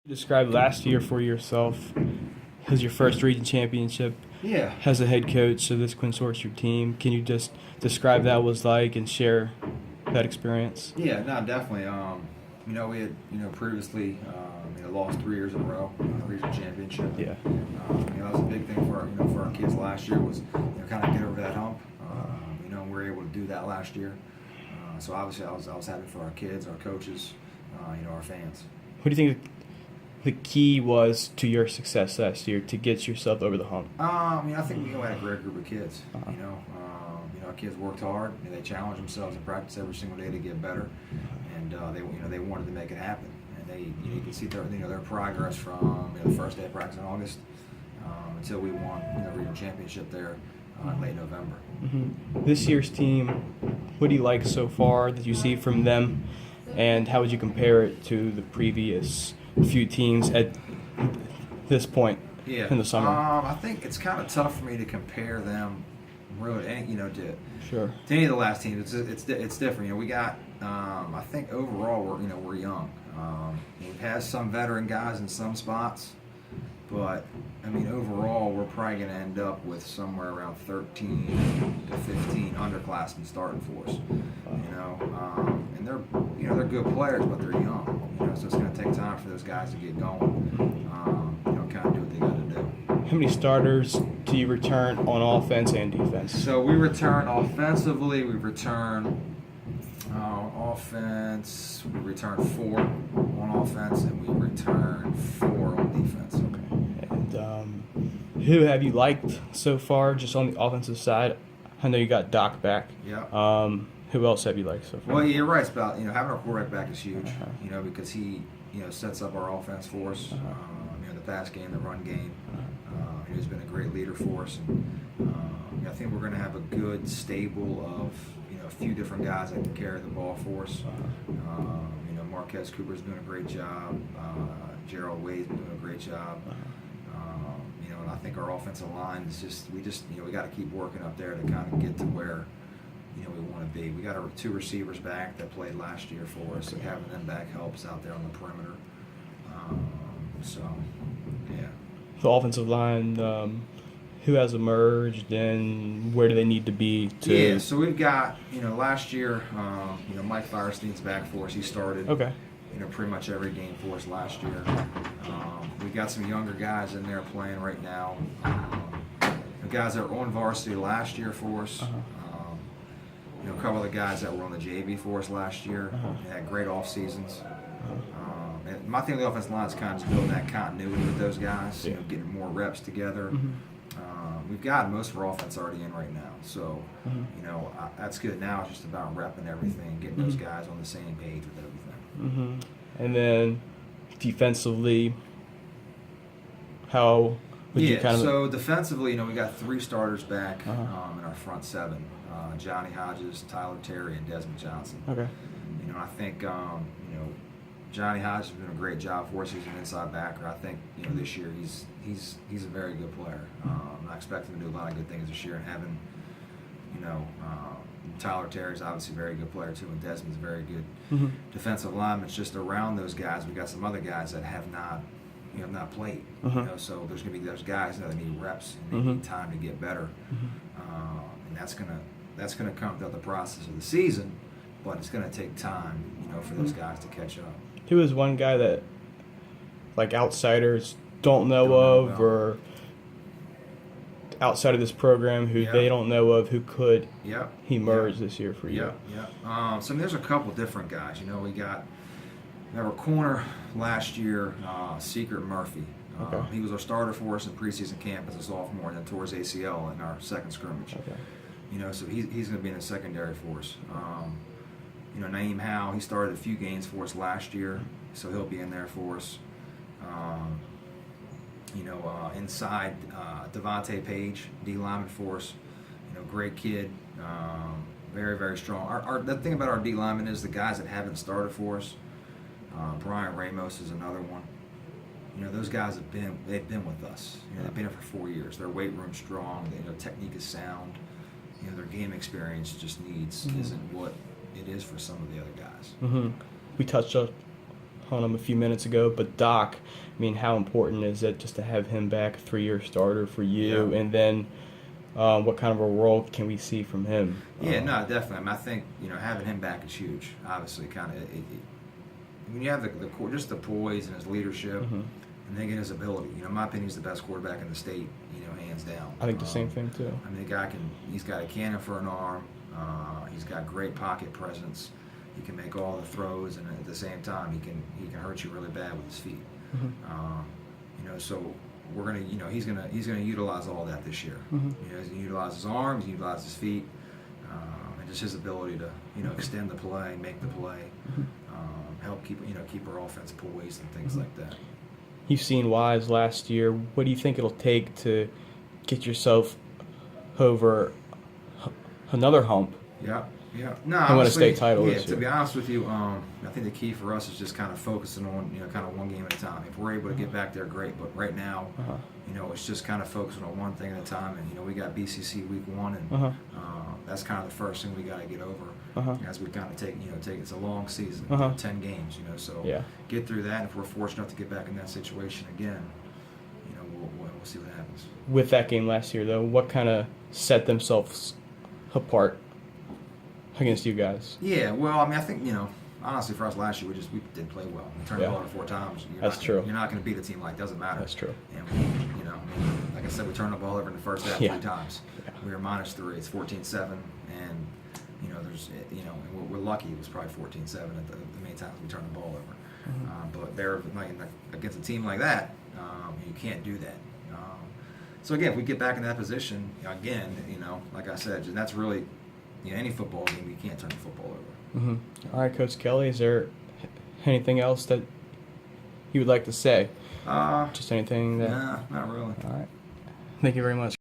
Describe last year for yourself. It was your first region championship Yeah. as a head coach of this Quince Orchard team. Can you just describe that was like and share that experience? Yeah, no, definitely. We had, previously, lost 3 years in a row, regional championship. Yeah. That was a big thing for our kids last year was, kind of get over that hump. We were able to do that last year. So obviously, I was happy for our kids, our coaches, our fans. What do you think the key was to your success last year to get yourself over the hump? I think we had a great group of kids. Our kids worked hard. They challenged themselves in practice every single day to get better, and they wanted to make it happen. And you can see their progress from the first day of practice in August until we won the regional championship there in late November. Mm-hmm. This year's team, what do you like so far that you see from them, and how would you compare it to the previous few teams at this point in the summer? I think it's kind of tough for me to compare them really, to any of the last teams. It's different. We got. I think overall we're young. We've had some veteran guys in some spots, but overall we're probably going to end up with somewhere around 13 to 15 underclassmen starting for us. And they're good players, but they're young. So it's going to take time for those guys to get going. Kind of do what they got to do. How many starters do you return on offense and defense? So we return offensively. We return offense. We return 4 on offense, and we return 4 on defense. Okay. And who have you liked so far, just on the offensive side? I know you got Doc back. Yeah. Who else have you liked so far? Well, you're right. It's about having our quarterback back is huge. Because he sets up our offense for us. The pass game, the run game. He's been a great leader for us, and I think we're going to have a good stable of a few different guys that can carry the ball for us. Marquez Cooper's doing a great job. Gerald Wade's been doing a great job. And I think our offensive line is we got to keep working up there to kind of get to where we want to be. We got our 2 receivers back that played last year for us, so having them back helps out there on the perimeter. Yeah. The offensive line, who has emerged and where do they need to be to? Yeah, so we've got, last year, Mike Firestein's back for us. He started, pretty much every game for us last year. We've got some younger guys in there playing right now. The guys that were on varsity last year for us. A couple of the guys that were on the JV for us last year. They had great off seasons. And my thing with the offensive line is kind of just building that continuity with those guys, getting more reps together. We've got most of our offense already in right now, so that's good. Now it's just about repping everything, getting those guys on the same page with everything. And then defensively, how would you kind of? So defensively, we got 3 starters back in our front 7: Johnny Hodges, Tyler Terry, and Desmond Johnson. Okay. I think Johnny Hodges has been a great job for us. He's an inside backer. I think this year he's a very good player. I expect him to do a lot of good things this year. And having Tyler Terry's obviously a very good player too, and Desmond's a very good defensive lineman. It's just around those guys. We got some other guys that have not played. So there's going to be those guys that need reps and they need time to get better. And that's gonna come throughout the process of the season, but it's going to take time, for those guys to catch up. Who is one guy that, like, outsiders don't know of, or outside of this program who they don't know of, who could emerge this year for you? So there's a couple different guys. We got our corner last year, Secret Murphy. He was our starter for us in preseason camp as a sophomore, and then tore his ACL in our second scrimmage. So he's going to be in the secondary for us. Naeem Howe, he started a few games for us last year, so he'll be in there for us. Inside, Devontae Page, D lineman for us. Great kid, very, very strong. The thing about our D lineman is the guys that haven't started for us. Brian Ramos is another one. Those guys they've been with us. They've been here for 4 years. Their weight room's strong. Their technique is sound. Their game experience just isn't what it is for some of the other guys. We touched on him a few minutes ago, but Doc, I mean, how important is it just to have him back, a 3-year starter for you, and then what kind of a role can we see from him? Yeah, no, definitely. I mean, I think having him back is huge. Obviously, kind of when you have just the poise and his leadership, and then again his ability. In my opinion, he's the best quarterback in the state. Hands down. I think the same thing too. I mean, he's got a cannon for an arm. He's got great pocket presence. He can make all the throws, and at the same time, he can hurt you really bad with his feet. So we're gonna, he's gonna utilize all that this year. He's gonna utilize his arms, utilize his feet, and just his ability to, extend the play, make the play, help keep our offense poised and things like that. You've seen Wise last year. What do you think it'll take to get yourself over another hump? Yeah. No, I want a state title this year. To be honest with you, I think the key for us is just kind of focusing on kind of one game at a time. If we're able to get back there, great. But right now, it's just kind of focusing on one thing at a time. And we got BCC week 1, and that's kind of the first thing we got to get over as we kind of take it's a long season, 10 games. So get through that. And if we're fortunate enough to get back in that situation again, we'll see what happens. With that game last year, though, what kind of set themselves apart against you guys? Yeah, well, I mean, I think, honestly, for us last year, we did play well. We turned the ball over 4 times. True. You're not going to beat a team like that. Doesn't matter. That's true. And, like I said, we turned the ball over in the first half 3 times. Yeah. We were -3. It's 14-7. And, there's, and we're lucky it was probably 14-7 at the many times we turned the ball over. But they're, against a team like that, you can't do that. So, again, if we get back in that position, again, like I said, that's really, any football game, you can't turn the football over. All right, Coach Kelley, is there anything else that you would like to say? Just anything that... Nah, not really. All right. Thank you very much.